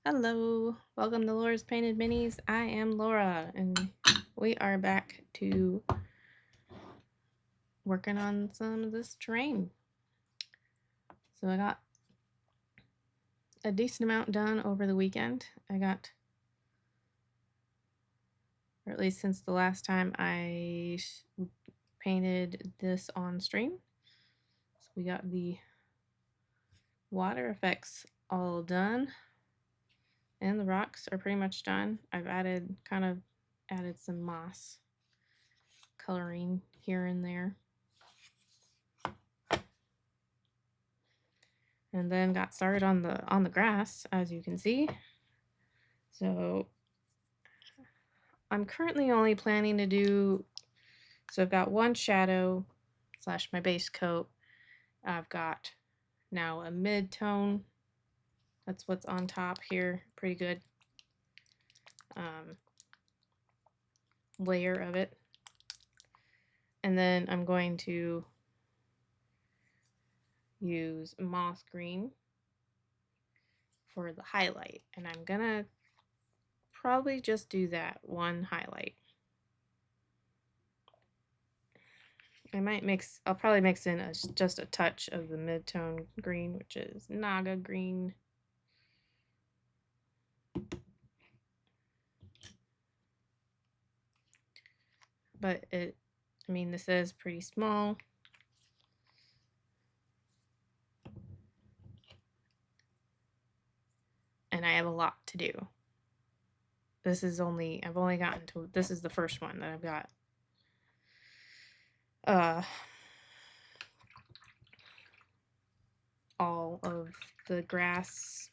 Hello, welcome to Laura's Painted Minis. I am Laura, and we are back to working on some of this terrain. So I got a decent amount done over the weekend. I got, or at least since the last time I painted this on stream. So we got the water effects all done, and the rocks are pretty much done. I've added some moss coloring here and there. And then got started on the grass, as you can see. So I'm currently only planning to do, so I've got one shadow slash my base coat. I've got now a mid-tone. That's what's on top here. Pretty good layer of it. And then I'm going to use moss green for the highlight. And I'm gonna probably just do that one highlight. I'll probably mix in just a touch of the mid-tone green, which is Naga green. But this is pretty small. And I have a lot to do. I've only gotten to, this is the first one that I've got. All of the grass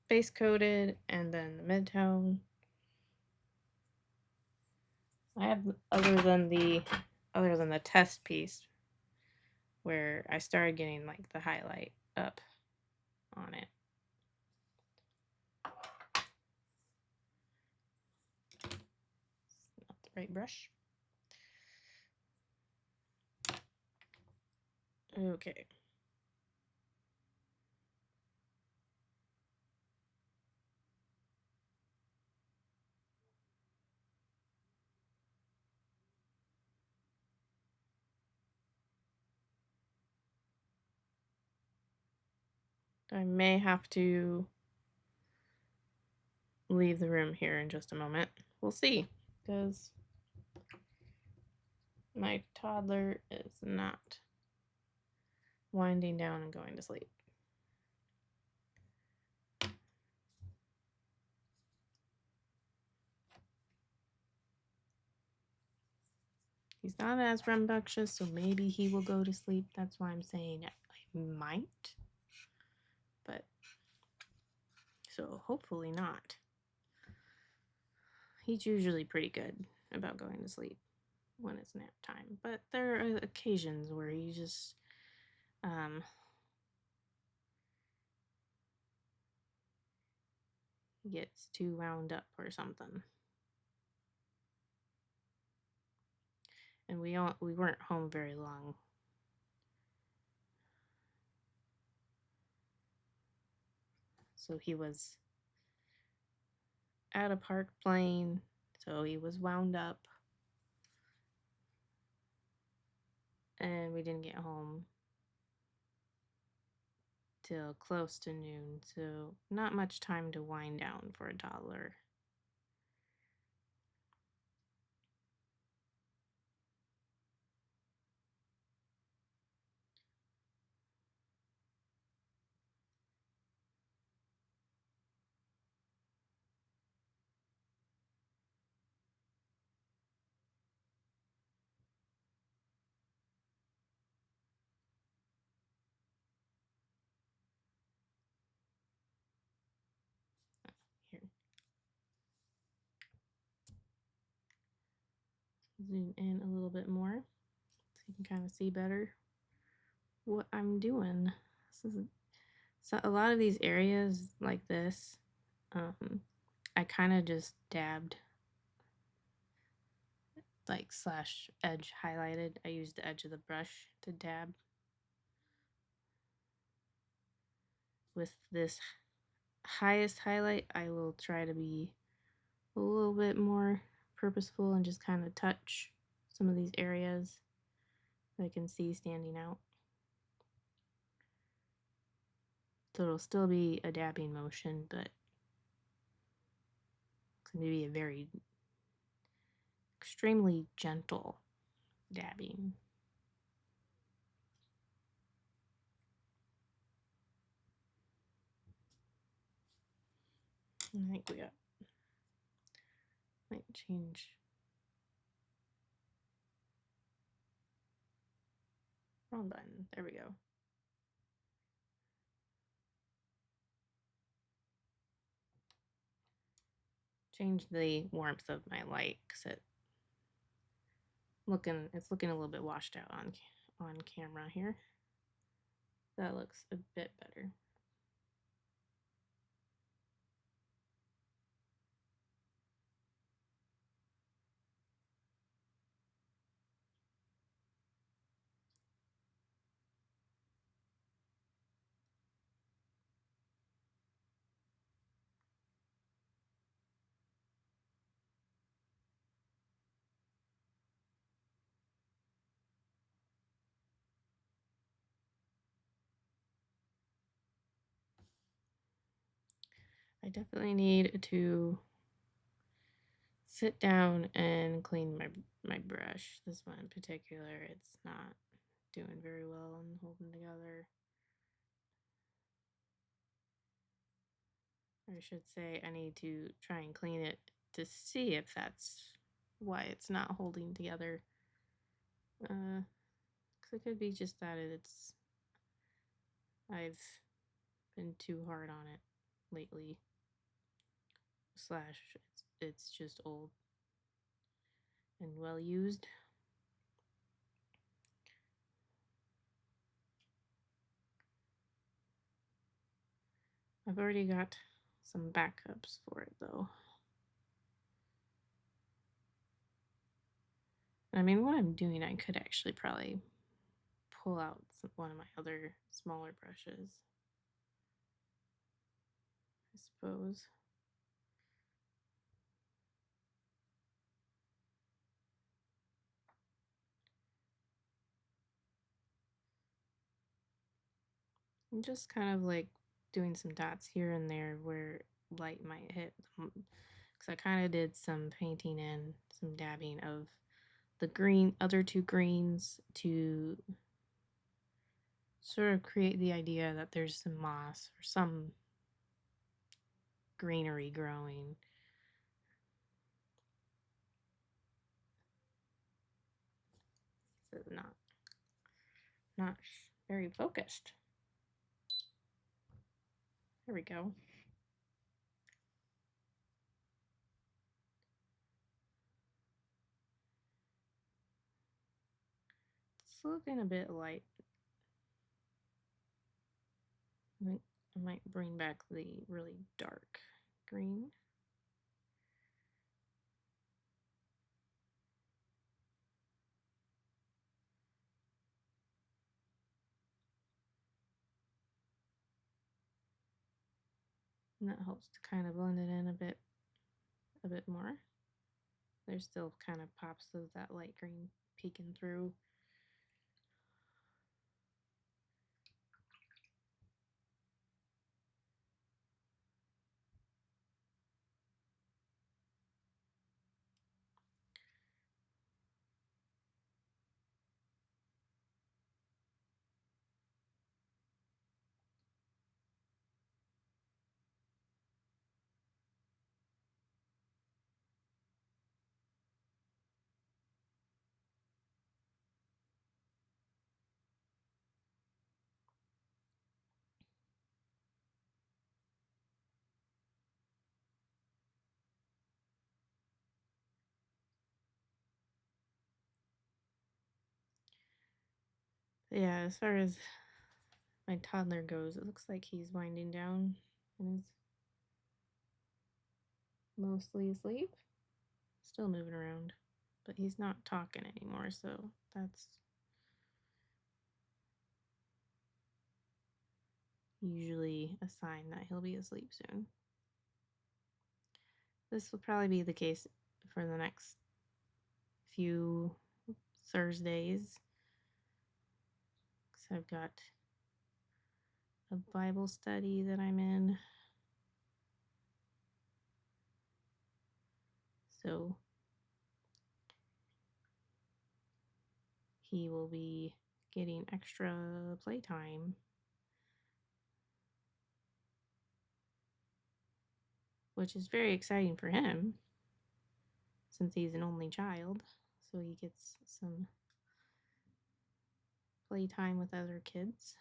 base coated, and then the mid-tone. I have, other than the test piece where I started getting like the highlight up on it. Not the right brush. Okay. I may have to leave the room here in just a moment. We'll see, because my toddler is not winding down and going to sleep. He's not as rambunctious, so maybe he will go to sleep. That's why I'm saying I might. But, so hopefully not. He's usually pretty good about going to sleep when it's nap time. But there are occasions where he just, gets too wound up or something. And we weren't home very long. So he was at a park playing, so he was wound up. And we didn't get home till close to noon, so not much time to wind down for a toddler. Here. Zoom in a little bit more so you can kind of see better what I'm doing. So a lot of these areas like this, I kind of just dabbed, like slash edge highlighted. I used the edge of the brush to dab with this highest highlight, I will try to be a little bit more purposeful and just kind of touch some of these areas that I can see standing out. So it'll still be a dabbing motion, but it's going to be a very extremely gentle dabbing. I think we might change. Wrong button. There we go. Change the warmth of my light because it's looking a little bit washed out on camera here. That looks a bit better. I definitely need to sit down and clean my brush. This one in particular, it's not doing very well and holding together. Or I should say I need to try and clean it to see if that's why it's not holding together. Because it could be just that I've been too hard on it lately. Slash, it's just old and well used. I've already got some backups for it though. I mean, what I'm doing, I could actually probably pull out one of my other smaller brushes, I suppose. I'm just kind of like doing some dots here and there where light might hit them. Because I kind of did some painting and some dabbing of the other two greens to sort of create the idea that there's some moss or some greenery growing. So not very focused. There we go. It's looking a bit light. I think I might bring back the really dark green. And that helps to kind of blend it in a bit more. There's still kind of pops of that light green peeking through. But yeah, as far as my toddler goes, it looks like he's winding down and is mostly asleep. Still moving around, but he's not talking anymore, so that's usually a sign that he'll be asleep soon. This will probably be the case for the next few Thursdays, because I've got a Bible study that I'm in. So he will be getting extra playtime, which is very exciting for him since he's an only child. So he gets some playtime with other kids.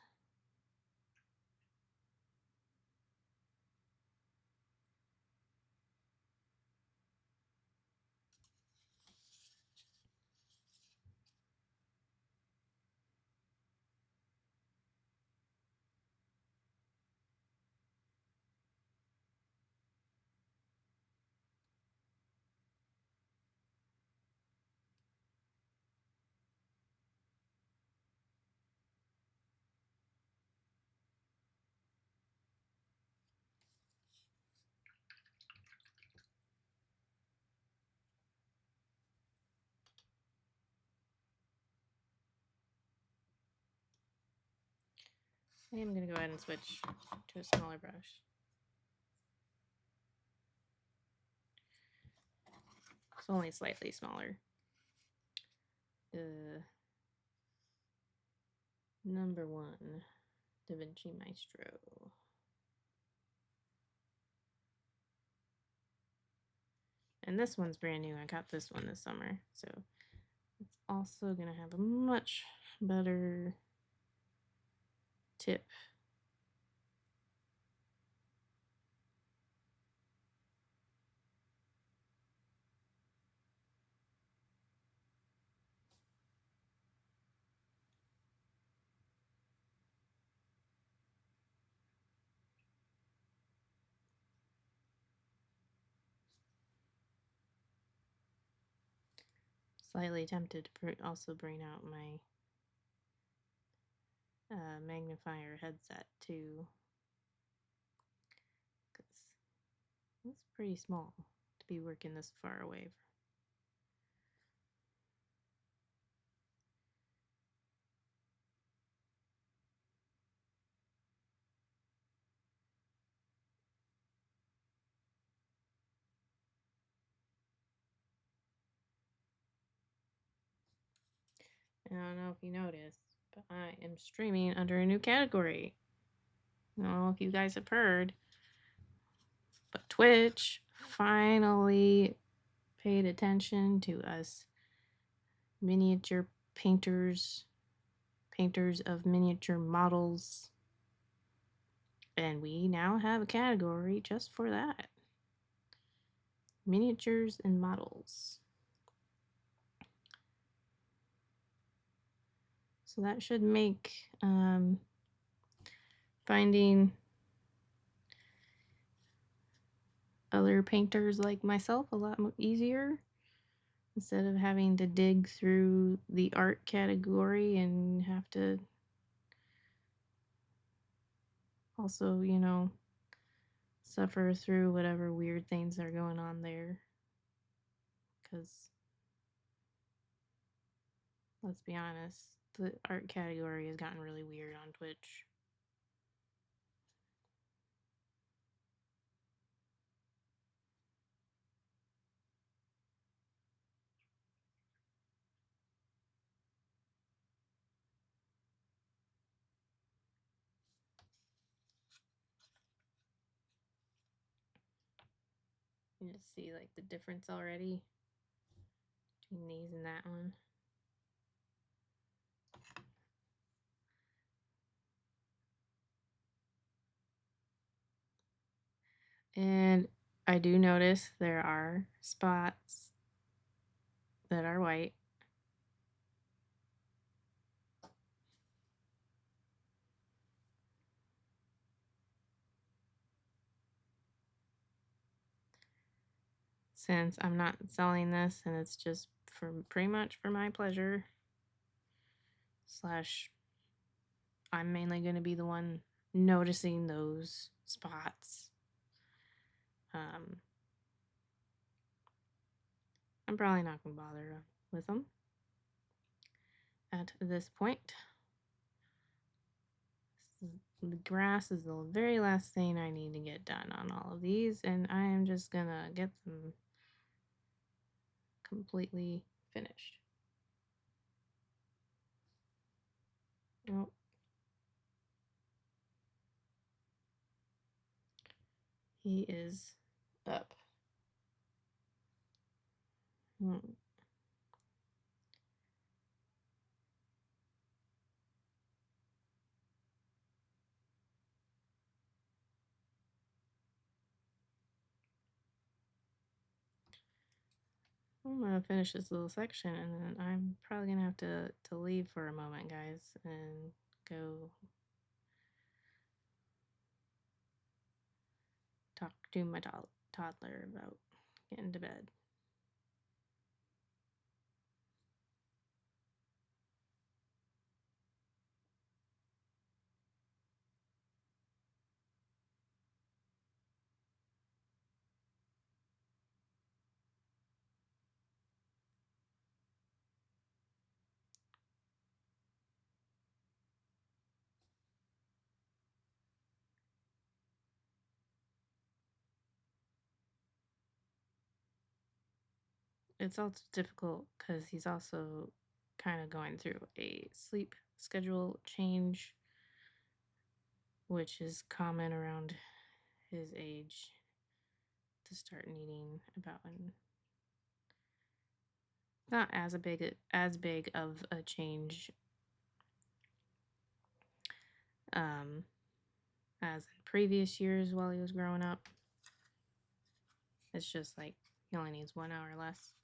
I am going to go ahead and switch to a smaller brush. It's only slightly smaller. Number 1, Da Vinci Maestro. And this one's brand new. I got this one this summer. So it's also going to have a much better tip. Slightly tempted to also bring out my magnifier headset too, because it's pretty small to be working this far away. I don't know if you noticed, but I am streaming under a new category. I don't know if you guys have heard, but Twitch finally paid attention to us miniature painters of miniature models, and we now have a category just for that. Miniatures and models. So that should make finding other painters like myself a lot easier, instead of having to dig through the art category and have to also, suffer through whatever weird things are going on there. Because let's be honest, the art category has gotten really weird on Twitch. You just see like the difference already between these and that one. And I do notice there are spots that are white. Since I'm not selling this and it's just for pretty much for my pleasure, / I'm mainly going to be the one noticing those spots. I'm probably not going to bother with them at this point. The grass is the very last thing I need to get done on all of these, and I am just going to get them completely finished. Oh. He is up. Hmm. I'm gonna finish this little section, and then I'm probably gonna have to leave for a moment, guys, and go talk to my toddler about getting to bed. It's also difficult because he's also kind of going through a sleep schedule change, which is common around his age to start needing about not as big of a change um, as in previous years while he was growing up. It's just like he only needs 1 hour less.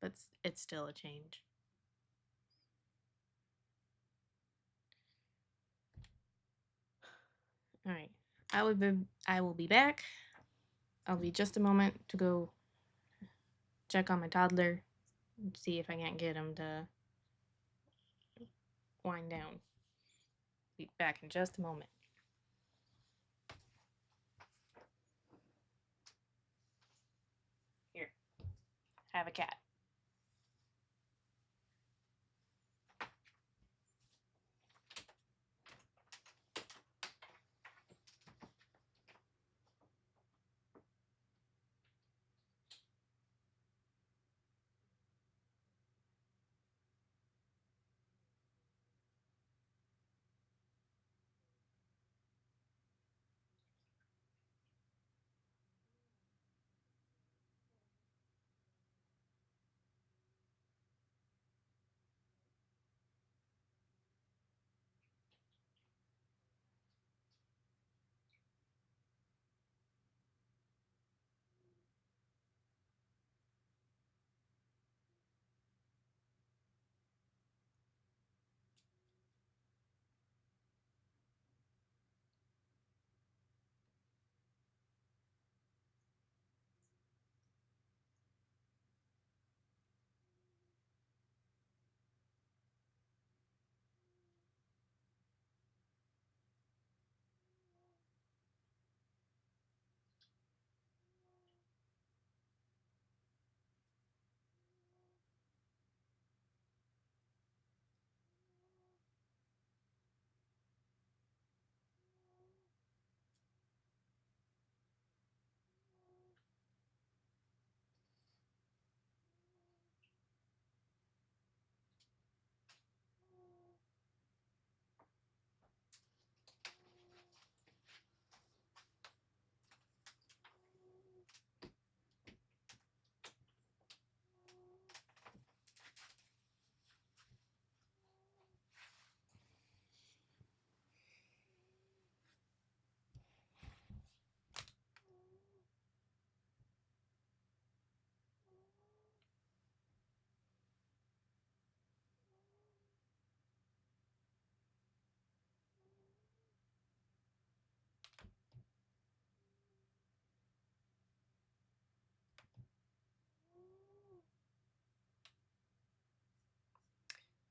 But it's still a change. All right. I will be back. I'll be just a moment to go check on my toddler and see if I can't get him to wind down. Be back in just a moment. Here. Have a cat.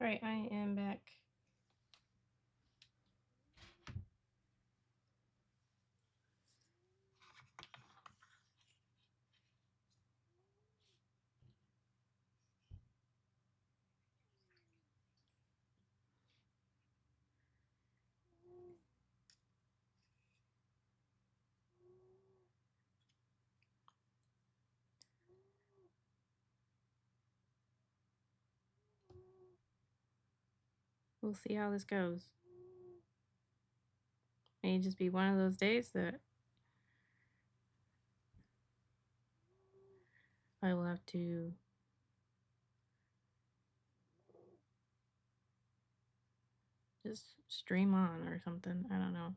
Alright, I am back. We'll see how this goes. May just be one of those days that I will have to just stream on or something. I don't know.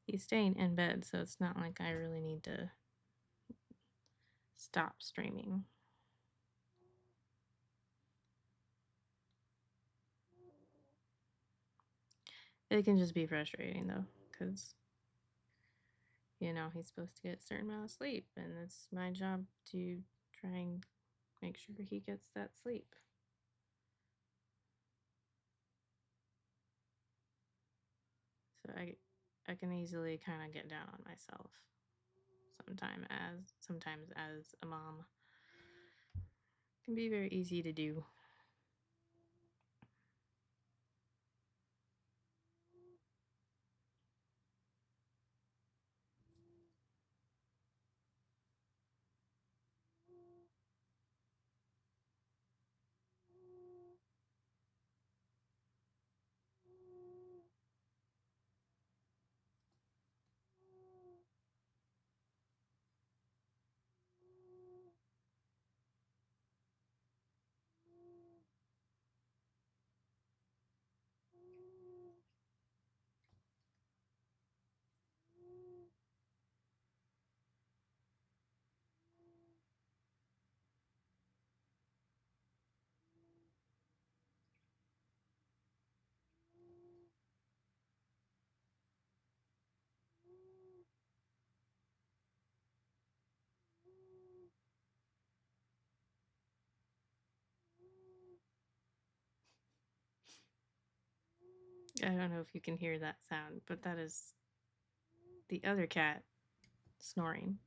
He's staying in bed, so it's not like I really need to stop streaming. It can just be frustrating though, because he's supposed to get a certain amount of sleep, and it's my job to try and make sure he gets that sleep. So I can easily kind of get down on myself sometimes as a mom. It can be very easy to do. I don't know if you can hear that sound, but that is the other cat snoring.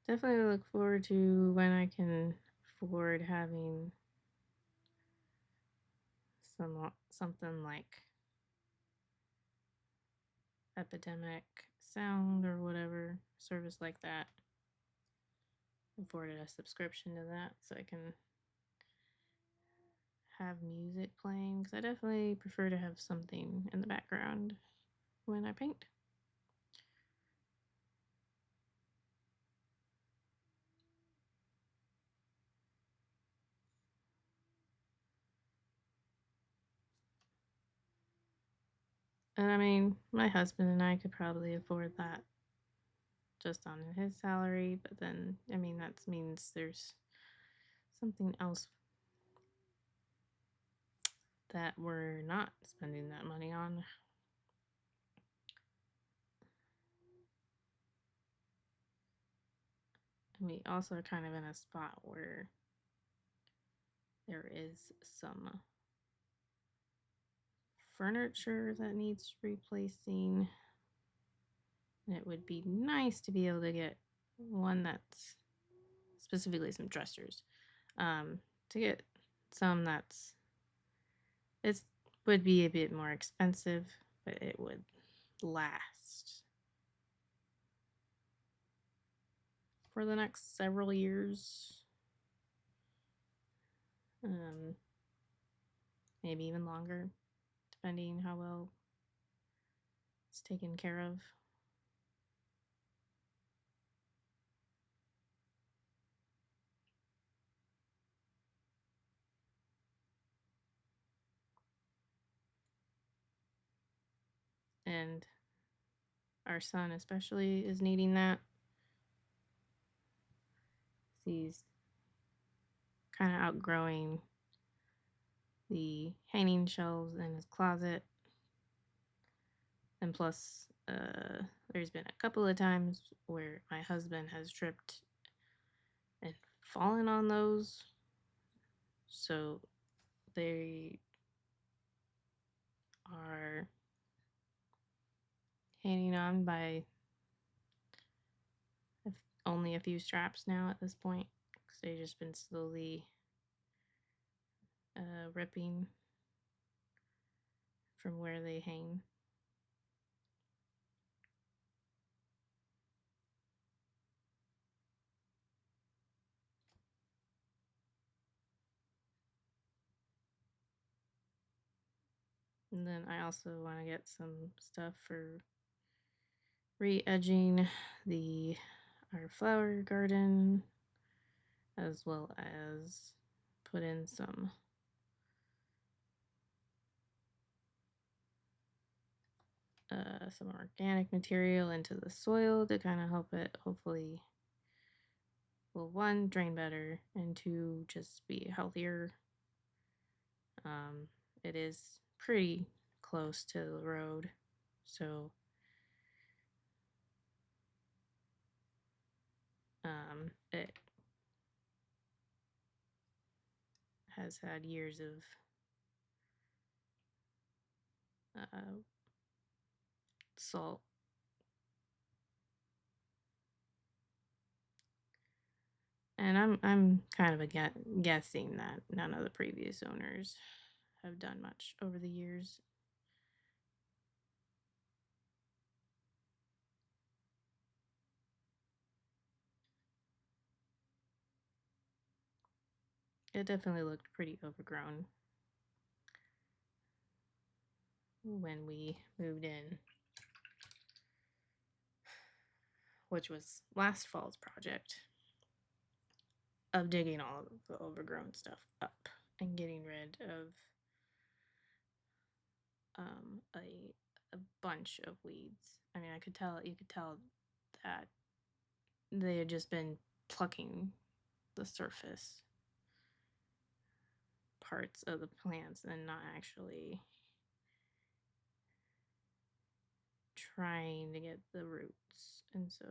Definitely look forward to when I can afford having something like Epidemic Sound or whatever service like that. Afforded a subscription to that so I can have music playing, because I definitely prefer to have something in the background when I paint. And I mean, my husband and I could probably afford that just on his salary, but then, I mean, that means there's something else that we're not spending that money on. And we also are kind of in a spot where there is some furniture that needs replacing. And it would be nice to be able to get one that's specifically some dressers. To get some that's it would be a bit more expensive, but it would last for the next several years. Um, maybe even longer, depending how well it's taken care of. And our son especially is needing that. He's kind of outgrowing the hanging shelves in his closet. And plus, there's been a couple of times where my husband has tripped and fallen on those. So they are hanging on by only a few straps now at this point because they've just been slowly ripping from where they hang. And then I also want to get some stuff for re-edging our flower garden, as well as put in some organic material into the soil to kind of help it hopefully, well, one, drain better, and two, just be healthier. It is pretty close to the road, so it has had years of salt. And I'm kind of guessing that none of the previous owners have done much over the years. It definitely looked pretty overgrown when we moved in, which was last fall's project of digging all of the overgrown stuff up and getting rid of a bunch of weeds. I mean, you could tell that they had just been plucking the surface parts of the plants and not actually trying to get the roots. And so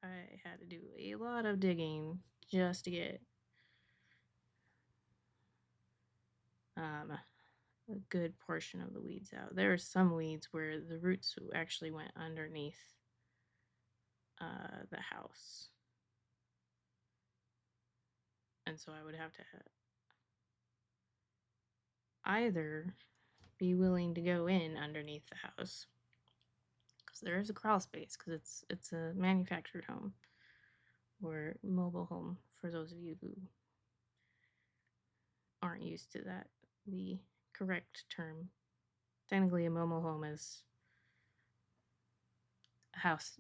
I had to do a lot of digging just to get a good portion of the weeds out. There are some weeds where the roots actually went underneath the house. And so I would have to either be willing to go in underneath the house because there is a crawl space because it's a manufactured home or mobile home for those of you who aren't used to that. The correct term, technically, a mobile home is a house,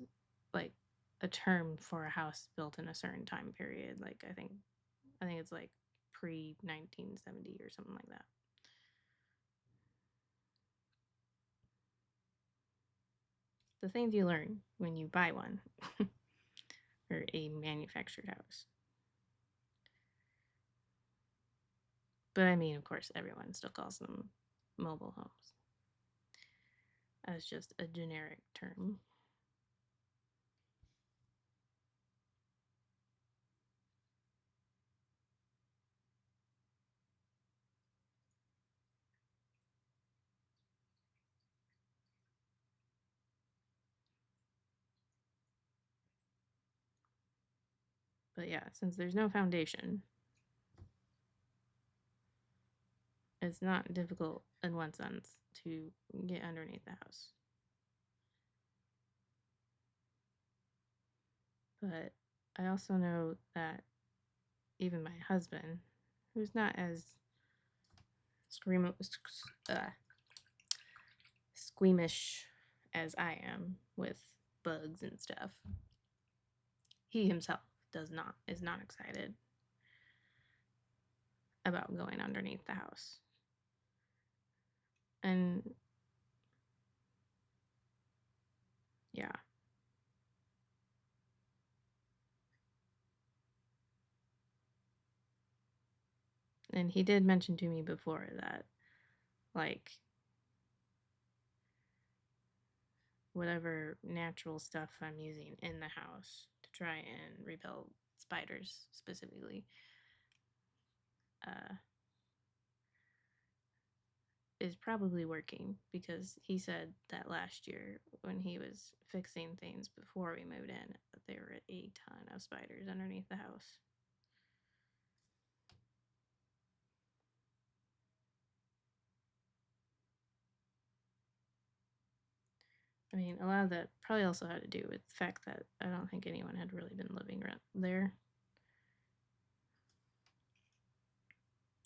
like a term for a house built in a certain time period. Like I think it's like pre 1970 or something like that. the things you learn when you buy one or a manufactured house. But I mean, of course, everyone still calls them mobile homes as just a generic term. But yeah, since there's no foundation, it's not difficult in one sense to get underneath the house. But I also know that even my husband, who's not as uh, squeamish as I am with bugs and stuff, he himself is not excited about going underneath the house. And yeah. And he did mention to me before that, like, whatever natural stuff I'm using in the house to try and repel spiders specifically, uh, is probably working, because he said that last year when he was fixing things before we moved in, there were a ton of spiders underneath the house. I mean, a lot of that probably also had to do with the fact that I don't think anyone had really been living there,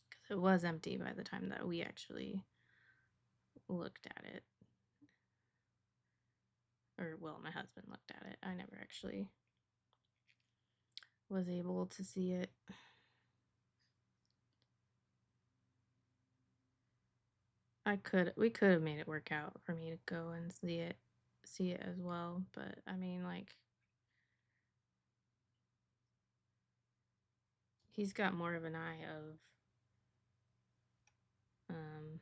because it was empty by the time that we actually looked at it. Or, well, my husband looked at it. I never actually was able to see it. We could have made it work out for me to go and see it as well, but I mean, like, he's got more of an eye of um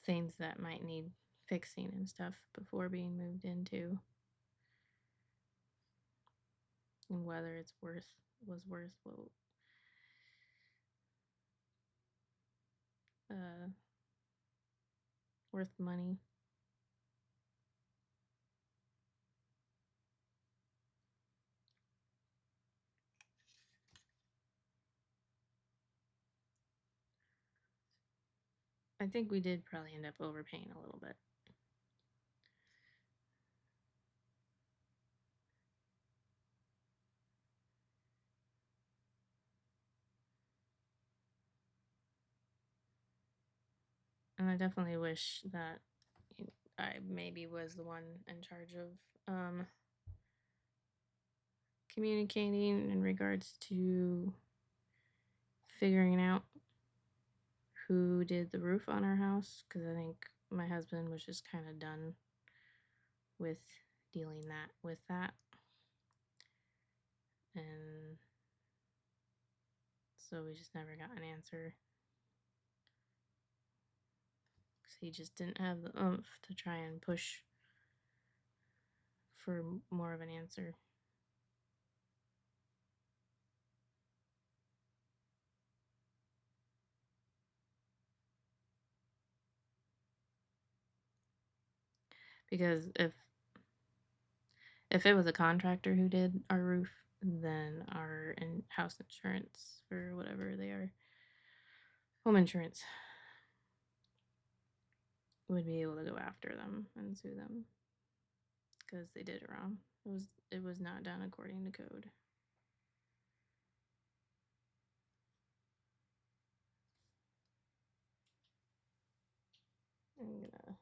things that might need fixing and stuff before being moved into, and whether it's was uh worth money. I think we did probably end up overpaying a little bit. And I definitely wish that I maybe was the one in charge of communicating in regards to figuring out who did the roof on our house, because I think my husband was just kind of done with dealing with that, and so we just never got an answer, because he just didn't have the oomph to try and push for more of an answer. Because if it was a contractor who did our roof, then our house insurance, or whatever they are, home insurance, would be able to go after them and sue them because they did it wrong. It was not done according to code. I'm gonna try.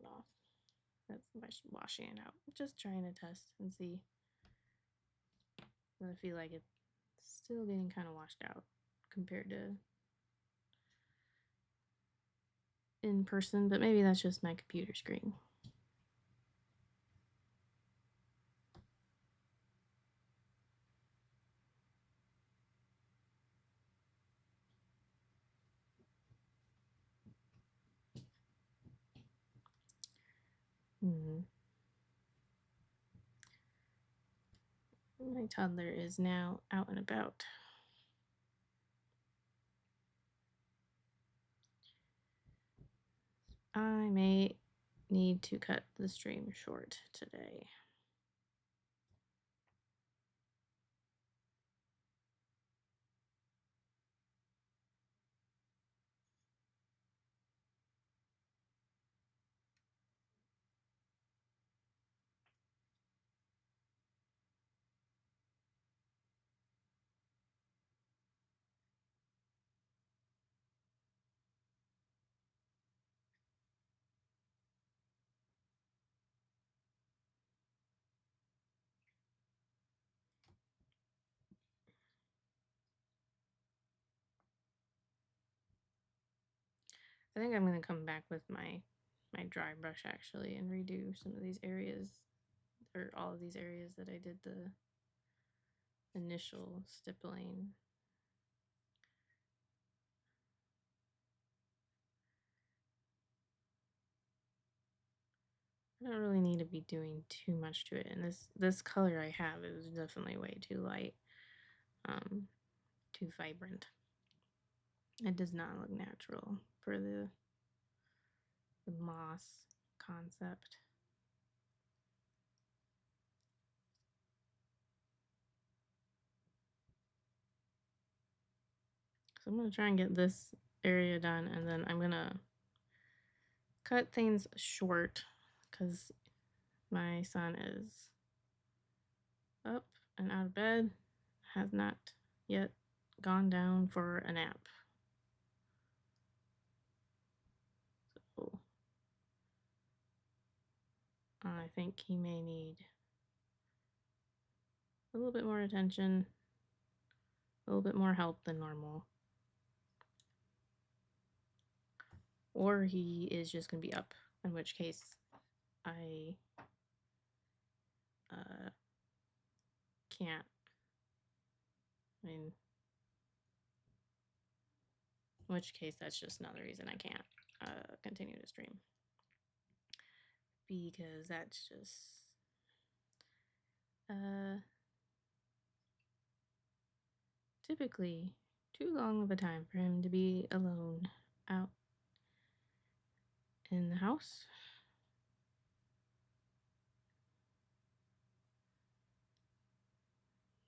off. That's by washing it out. Just trying to test and see. I feel like it's still getting kind of washed out compared to in person, but maybe that's just my computer screen. My toddler is now out and about. I may need to cut the stream short today. I think I'm going to come back with my dry brush actually and redo some of these areas, or all of these areas that I did the initial stippling. I don't really need to be doing too much to it, and this color I have is definitely way too light, too vibrant. It does not look natural for the moss concept. So I'm going to try and get this area done, and then I'm going to cut things short because my son is up and out of bed, has not yet gone down for a nap. So I think he may need a little bit more attention, a little bit more help than normal. Or he is just going to be up, in which case I can't. I mean, in which case that's just another reason I can't continue to stream. Because that's just typically too long of a time for him to be alone out in the house.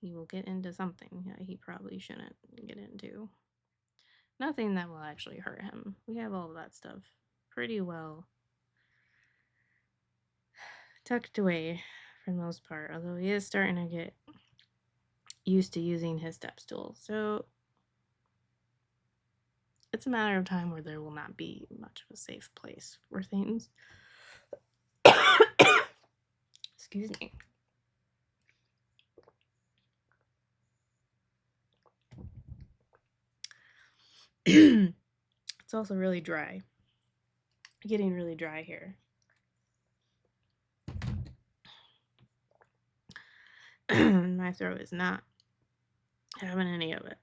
He will get into something that he probably shouldn't get into. Nothing that will actually hurt him. We have all of that stuff pretty well tucked away for the most part, although he is starting to get used to using his step stool. So it's a matter of time where there will not be much of a safe place for things. Excuse me. It's also really dry. Getting really dry here. My throat is not having any of it.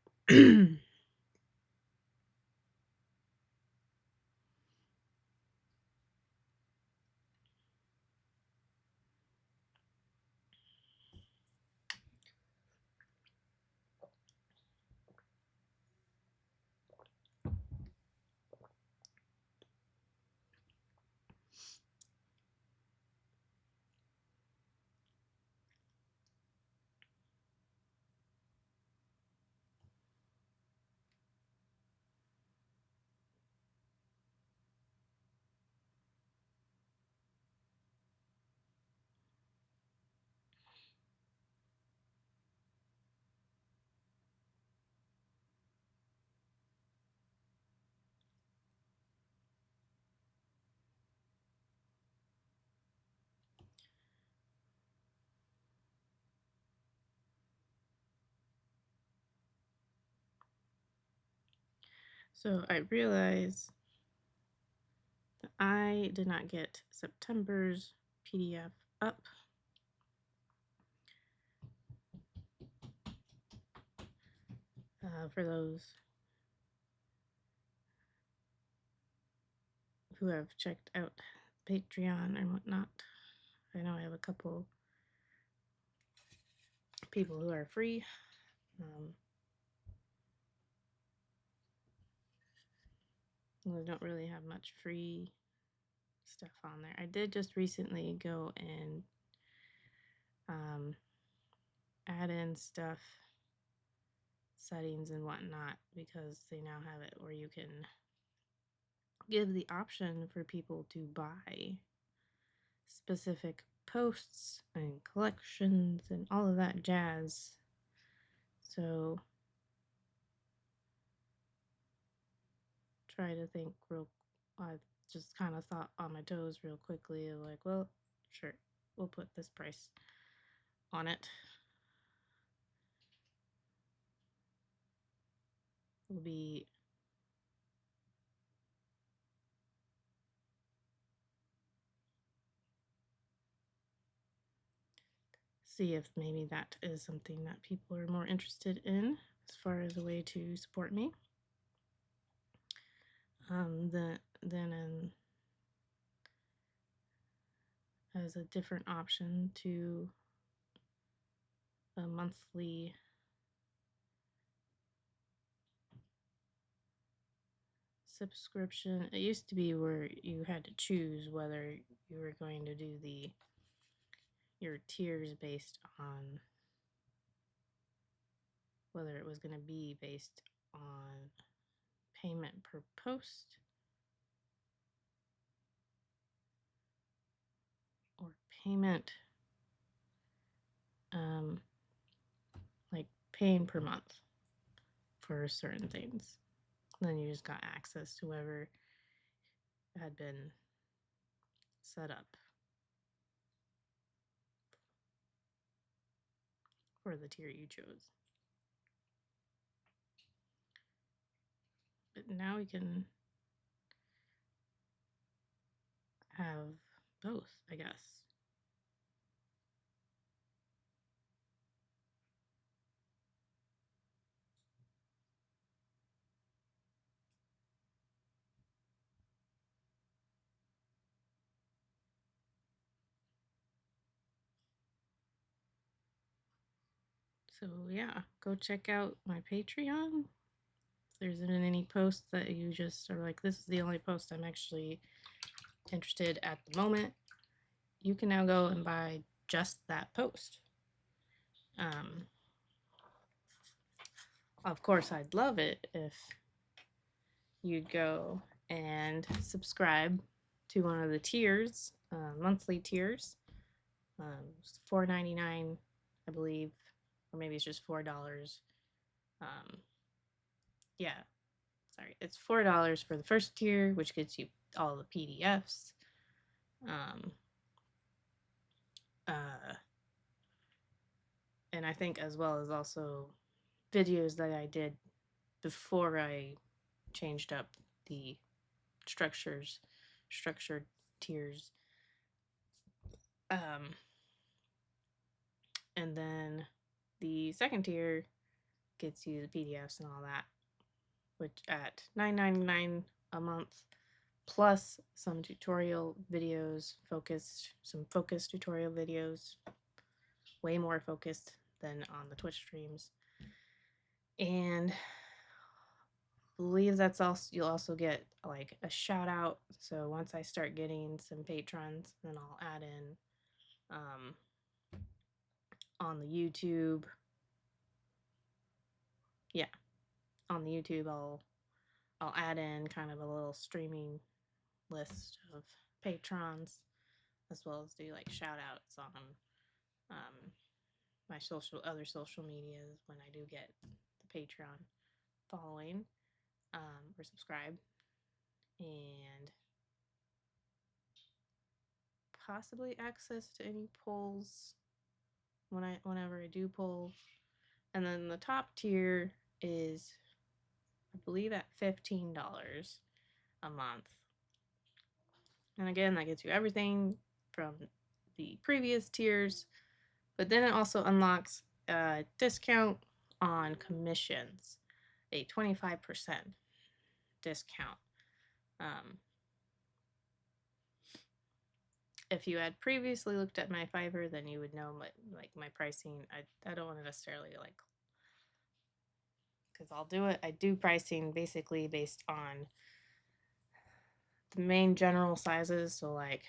So I realize that I did not get September's PDF up. For those who have checked out Patreon and whatnot, I know I have a couple people who are free. I don't really have much free stuff on there. I did just recently go and add in stuff, settings and whatnot, because they now have it where you can give the option for people to buy specific posts and collections and all of that jazz. So try to think I just kind of thought on my toes real quickly, like, well, sure, we'll put this price on it. Will be see if maybe that is something that people are more interested in as far as a way to support me. Then as a different option to a monthly subscription. It used to be where you had to choose whether you were going to do your tiers based on whether it was going to be based on payment per post or payment like paying per month for certain things. Then you just got access to whoever had been set up for the tier you chose. But now we can have both, I guess. So yeah, go check out my Patreon. If there's been any posts that you just are like, this is the only post I'm actually interested at the moment, you can now go and buy just that post. Of course, I'd love it if you'd go and subscribe to one of the tiers, monthly tiers. It's $4.99, I believe, or maybe it's just $4. Yeah, sorry, it's $4 for the first tier, which gets you all the PDFs. And I think as well as also videos that I did before I changed up the structured tiers. And then the second tier gets you the PDFs and all that, which at $9.99 a month, plus some tutorial videos, some focused tutorial videos, way more focused than on the Twitch streams. And believe that's also, you'll also get like a shout out. So once I start getting some patrons, then I'll add in on the YouTube. Yeah, on the YouTube, I'll add in kind of a little streaming list of patrons, as well as do like shout outs on my other social medias when I do get the Patreon following or subscribe, and possibly access to any polls whenever I do poll. And then the top tier is I believe at $15 a month. And again, that gets you everything from the previous tiers, but then it also unlocks a discount on commissions, a 25% discount. Um, if you had previously looked at my Fiverr, then you would know my pricing. I don't want to necessarily like, because I do pricing basically based on the main general sizes. So like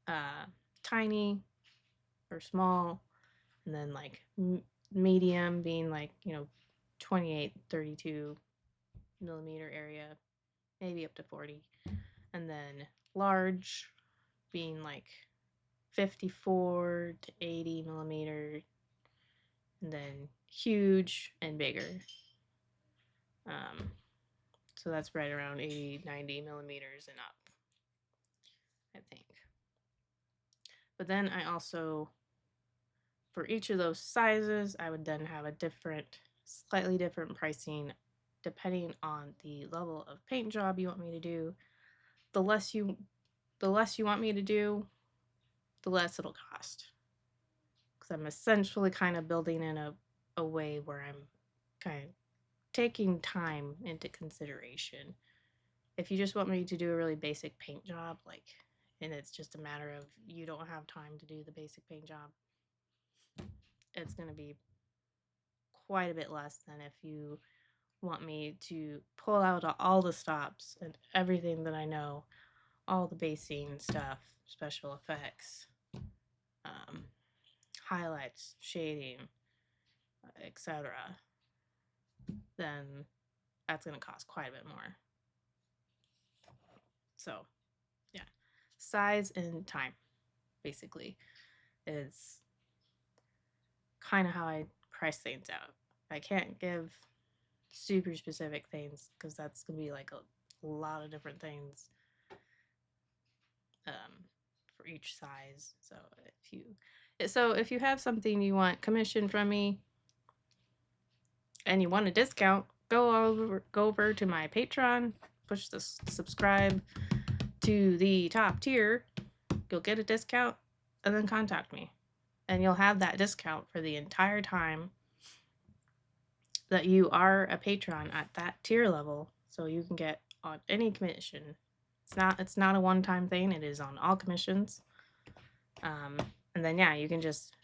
uh, tiny or small, and then like medium being like 28, 32 millimeter area, maybe up to 40, and then large being like 54 to 80 millimeter, and then huge and bigger. Um, so that's right around 80, 90 millimeters and up, I think. But then I also, for each of those sizes, I would then have a slightly different pricing depending on the level of paint job you want me to do. The less you want me to do, the less it'll cost. Because I'm essentially kind of building in a way where I'm kind of taking time into consideration. If you just want me to do a really basic paint job, like, and it's just a matter of you don't have time to do the basic paint job, it's going to be quite a bit less than if you want me to pull out all the stops and everything that I know, all the basing stuff, special effects, um, highlights, shading, etc., then that's going to cost quite a bit more. So, yeah, size and time basically is kind of how I price things out. I can't give super specific things because that's going to be like a lot of different things um, for each size. So if you have something you want commissioned from me and you want a discount, go over to my Patreon, push the subscribe to the top tier. You'll get a discount, and then contact me, and you'll have that discount for the entire time that you are a patron at that tier level. So you can get on any commission. It's not a one-time thing. It is on all commissions. And then yeah, you can just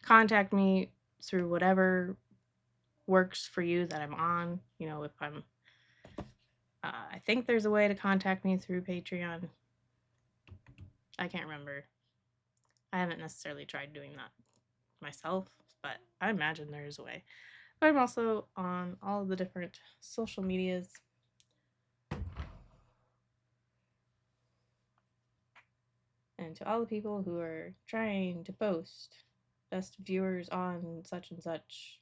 contact me through whatever works for you that I'm on. If I'm I think there's a way to contact me through Patreon. I can't remember. I haven't necessarily tried doing that myself, but I imagine there is a way. But I'm also on all of the different social medias. And to all the people who are trying to post best viewers on such and such,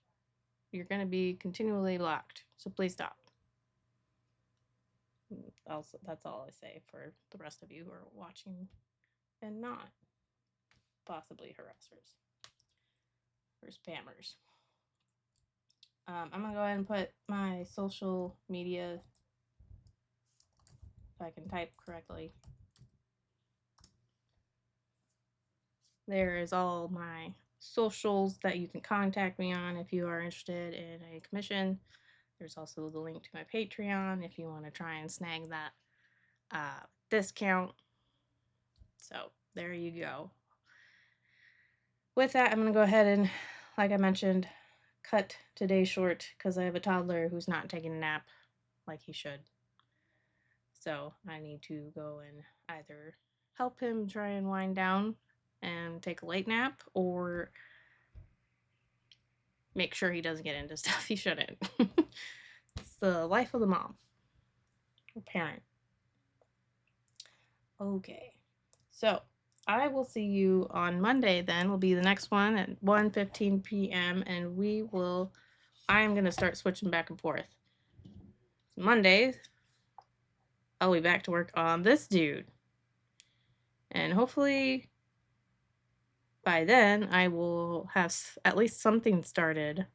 you're going to be continually blocked. So please stop. Also, that's all I say for the rest of you who are watching and not possibly harassers or spammers. I'm going to go ahead and put my social media, if I can type correctly. There is all my socials that you can contact me on if you are interested in a commission. There's also the link to my Patreon if you want to try and snag that discount. So there you go. With that, I'm going to go ahead and, like I mentioned, cut today short because I have a toddler who's not taking a nap like he should. So I need to go and either help him try and wind down and take a late nap, or make sure he doesn't get into stuff he shouldn't. It's the life of the mom or parent. Okay, so I will see you on Monday. Then will be the next one at 1:15 p.m. and I'm going to start switching back and forth. Mondays, I'll be back to work on this dude. And hopefully by then I will have at least something started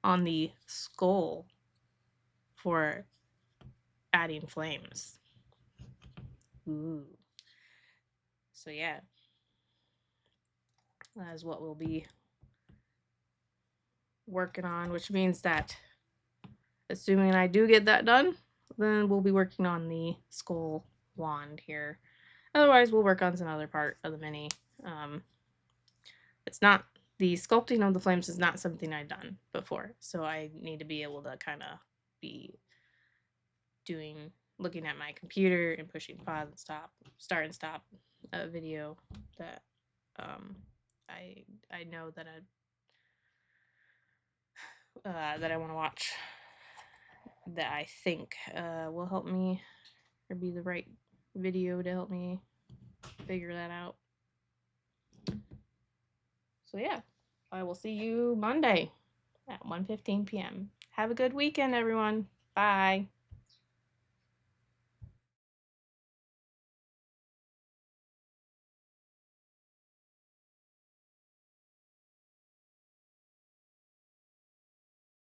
on the skull for adding flames. Ooh. So yeah, that is what we'll be working on, which means that assuming I do get that done, then we'll be working on the skull wand here. Otherwise, we'll work on some other part of the mini. It's not, the sculpting of the flames is not something I've done before, so I need to be able to kind of be looking at my computer and pushing pause and start and stop a video that I know that I want to watch, that I think will help me, or be the right video to help me figure that out. So yeah, I will see you Monday at 1:15 p.m. Have a good weekend, everyone. Bye.